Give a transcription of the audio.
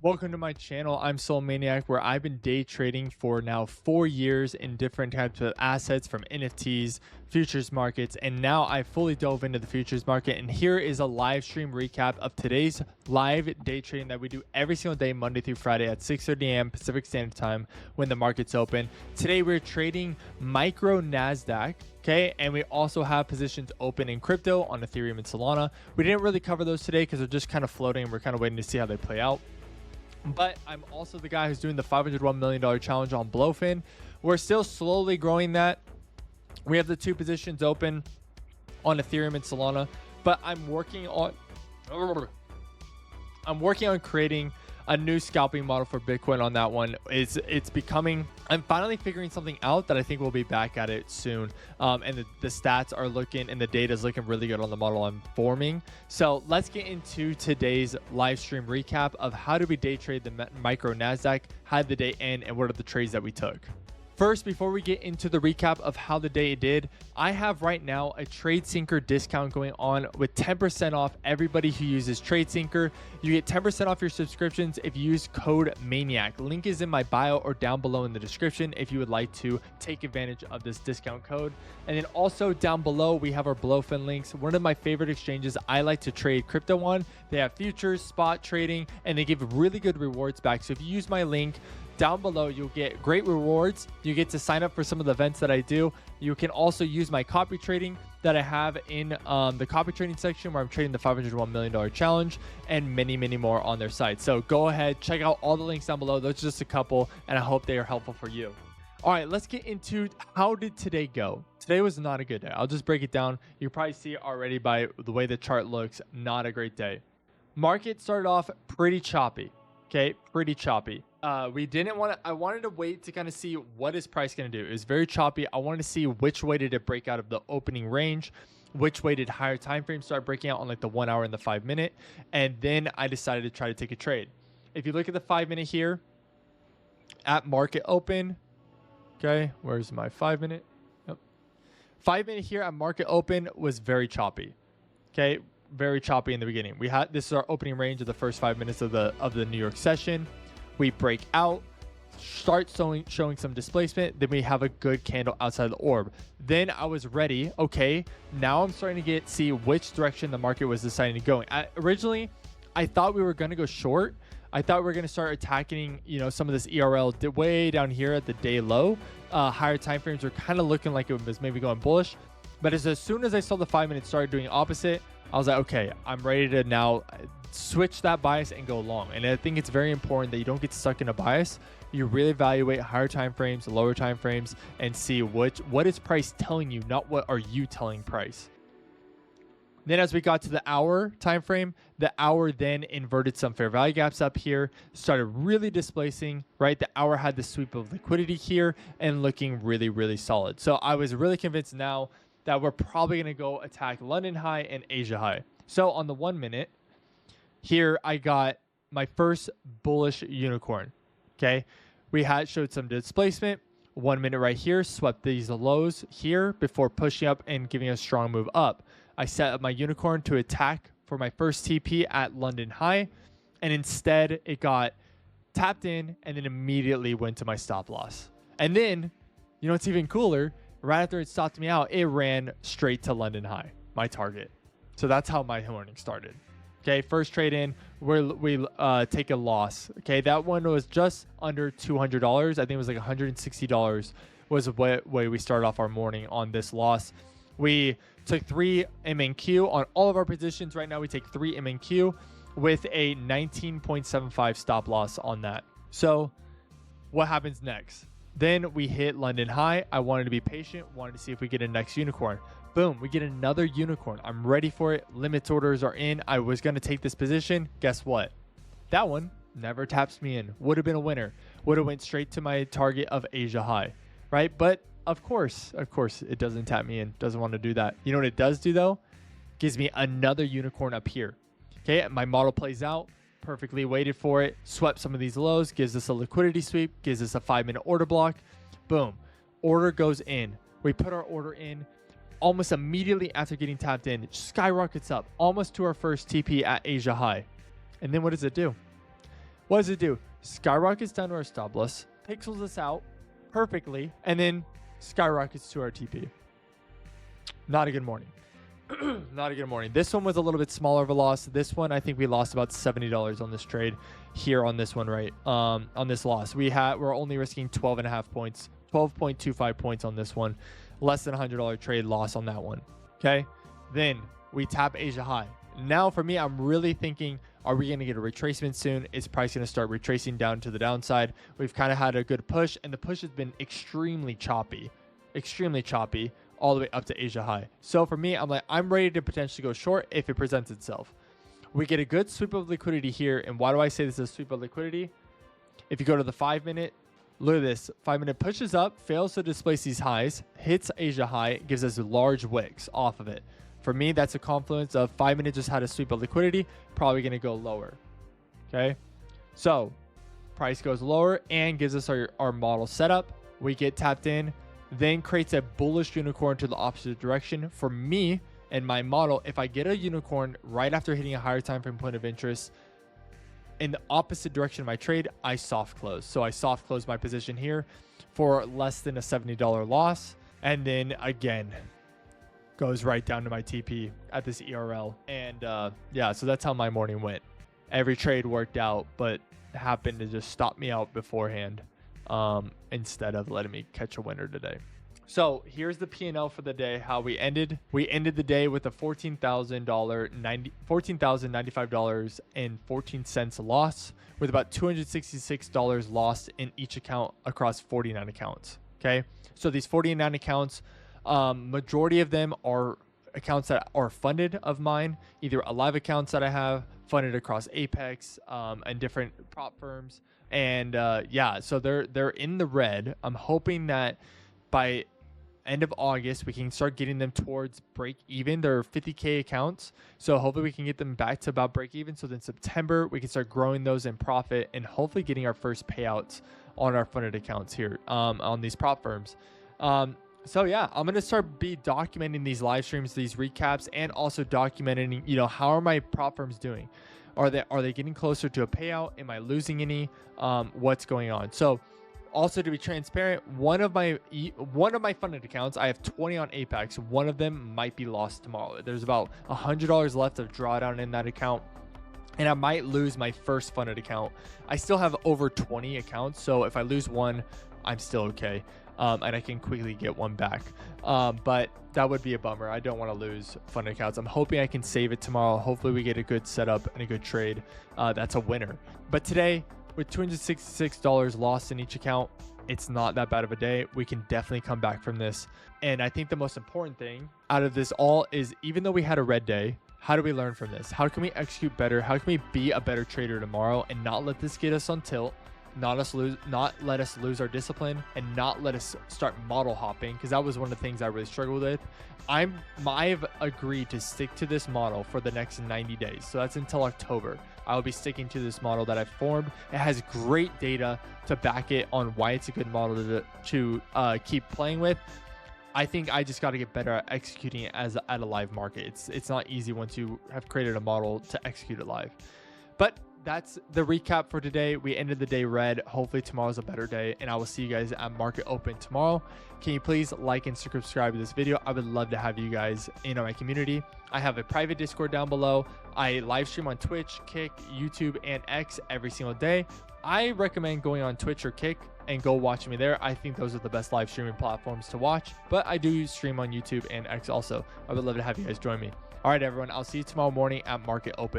Welcome to my channel. I'm Maniac, where I've been day trading for now 4 years in different types of assets from NFTs, futures markets, and now I fully dove into the futures market. And here is a live stream recap of today's live day trading that we do every single day, Monday through Friday at 6:30 a.m. Pacific Standard Time when the market's open. Today we're trading micro NASDAQ. Okay, and we also have positions open in crypto on Ethereum and Solana. We didn't really cover those today because they're just kind of floating and we're kind of waiting to see how they play out. But I'm also the guy who's doing the $501 million challenge on BLOFIN. We're still slowly growing that. We have the 2 positions open on Ethereum and Solana, but I'm working on creating a new scalping model for Bitcoin on that one. I'm finally figuring something out that I think we'll be back at it soon. And the stats are looking and the data is looking really good on the model I'm forming. So let's get into today's live stream recap of how do we day trade the micro NASDAQ, how did the day end, and what are the trades that we took. First, before we get into the recap of how the day did, I have right now a TradeSyncer discount going on with 10% off everybody who uses TradeSyncer. You get 10% off your subscriptions if you use code Maniac. Link is in my bio or down below in the description if you would like to take advantage of this discount code. And then also down below, we have our BLOFIN links. One of my favorite exchanges I like to trade crypto on. They have futures, spot trading, and they give really good rewards back. So if you use my link, down below, you'll get great rewards. You get to sign up for some of the events that I do. You can also use my copy trading that I have in the copy trading section where I'm trading the $501 million challenge and many, many more on their site. So go ahead, check out all the links down below. Those are just a couple, and I hope they are helpful for you. All right, let's get into how did today go. Today was not a good day. I'll just break it down. You probably see it already by the way the chart looks. Not a great day. Market started off pretty choppy. Okay, pretty choppy. I wanted to wait to kind of see what is price going to do. It was very choppy. I wanted to see which way did it break out of the opening range, which way did higher time frames start breaking out on like the 1 hour and the 5 minute. And then I decided to try to take a trade. If you look at the 5 minute here at market open, okay, where's my 5 minute? Yep. 5 minute here at market open was very choppy. Okay, very choppy in the beginning. This is our opening range of the first 5 minutes of the New York session. We break out, start showing some displacement. Then we have a good candle outside the orb. Then I was ready. Okay, now I'm starting to see which direction the market was deciding to go. Originally, I thought we were going to go short. I thought we were going to start attacking, some of this ERL way down here at the day low. Higher time frames were kind of looking like it was maybe going bullish. But as soon as I saw the 5 minutes started doing opposite, I was like, okay, I'm ready to now switch that bias and go long. And I think it's very important that you don't get stuck in a bias. You really evaluate higher time frames, lower time frames, and see what is price telling you, not what are you telling price. Then as we got to the hour time frame, the hour then inverted some fair value gaps up here, started really displacing, right? The hour had the sweep of liquidity here and looking really, really solid. So I was really convinced now that we're probably going to go attack London high and Asia high. So on the 1 minute, here I got my first bullish unicorn. Okay, we showed some displacement. 1 minute right here, swept these lows here before pushing up and giving a strong move up. I set up my unicorn to attack for my first TP at London high, and instead it got tapped in and then immediately went to my stop loss. And then, it's even cooler. Right after it stopped me out, it ran straight to London high, my target. So that's how my morning started. Okay, first trade in, we take a loss. Okay, that one was just under $200. I think it was like $160 was the way we started off our morning on this loss. We took 3 MNQ on all of our positions. Right now, we take 3 MNQ with a 19.75 stop loss on that. So what happens next? Then we hit London high. I wanted to be patient, wanted to see if we get a next unicorn. Boom, we get another unicorn. I'm ready for it. Limits orders are in. I was going to take this position. Guess what? That one never taps me in. Would have been a winner. Would have went straight to my target of Asia high, right? But of course, it doesn't tap me in. Doesn't want to do that. You know what it does do though? Gives me another unicorn up here. Okay, my model plays out. Perfectly waited for it, swept some of these lows, gives us a liquidity sweep, gives us a 5 minute order block. Boom, order goes in. We put our order in. Almost immediately after getting tapped in, it skyrockets up almost to our first TP at Asia high. And then what does it do? What does it do? Skyrockets down to our stop loss, pixels us out perfectly, and then skyrockets to our TP. Not a good morning. Not a good morning. This one was a little bit smaller of a loss. This one, I think we lost about $70 on this trade here on this one, right? On this loss, we're only risking 12.5 points, 12.25 points on this one, less than $100 trade loss on that one. Okay. Then we tap Asia high. Now for me, I'm really thinking, are we going to get a retracement soon? Is price going to start retracing down to the downside? We've kind of had a good push, and the push has been extremely choppy all the way up to Asia high. So for me, I'm ready to potentially go short if it presents itself. We get a good sweep of liquidity here. And why do I say this is a sweep of liquidity? If you go to the 5-minute, look at this. 5-minute pushes up, fails to displace these highs, hits Asia high, gives us large wicks off of it. For me, that's a confluence of 5-minute just had a sweep of liquidity, probably going to go lower. Okay. So price goes lower and gives us our model setup. We get tapped in, then creates a bullish unicorn to the opposite direction. For me and my model, if I get a unicorn right after hitting a higher time frame point of interest in the opposite direction of my trade, I soft close. So I soft close my position here for less than a $70 loss. And then again, goes right down to my TP at this ERL. And yeah, so that's how my morning went. Every trade worked out, but happened to just stop me out beforehand instead of letting me catch a winner today. So here's the P&L for the day, how we ended. We ended the day with a $14,095.14 loss, with about $266 lost in each account across 49 accounts. Okay, so these 49 accounts, majority of them are accounts that are funded of mine, either live accounts that I have funded across Apex and different prop firms. And yeah, so they're in the red. I'm hoping that by end of August we can start getting them towards break even. They're 50K accounts, so hopefully we can get them back to about break even. So then September we can start growing those in profit and hopefully getting our first payouts on our funded accounts here on these prop firms. So yeah, I'm going to start documenting these live streams, these recaps, and also documenting, you know, how are my prop firms doing? Are they getting closer to a payout? Am I losing any? What's going on? So also, to be transparent, one of my funded accounts, I have 20 on Apex. One of them might be lost tomorrow. There's about $100 left of drawdown in that account, and I might lose my first funded account. I still have over 20 accounts, so if I lose one, I'm still okay. And I can quickly get one back. But that would be a bummer. I don't want to lose funded accounts. I'm hoping I can save it tomorrow. Hopefully we get a good setup and a good trade. That's a winner. But today, with $266 lost in each account, it's not that bad of a day. We can definitely come back from this. And I think the most important thing out of this all is, even though we had a red day, how do we learn from this? How can we execute better? How can we be a better trader tomorrow and not let this get us on tilt? Not let us lose our discipline, and not let us start model hopping, because that was one of the things I really struggled with. I've agreed to stick to this model for the next 90 days. So that's until October. I will be sticking to this model that I've formed. It has great data to back it on why it's a good model to keep playing with. I think I just got to get better at executing it at a live market. It's not easy once you have created a model to execute it live. But that's the recap for today. We ended the day red. Hopefully tomorrow's a better day, and I will see you guys at market open tomorrow. Can you please like and subscribe to this video? I would love to have you guys in my community. I have a private Discord down below. I live stream on Twitch, Kick, YouTube, and X every single day. I recommend going on Twitch or Kick and go watch me there. I think those are the best live streaming platforms to watch, but I do stream on YouTube and X also. I would love to have you guys join me. All right, everyone. I'll see you tomorrow morning at market open.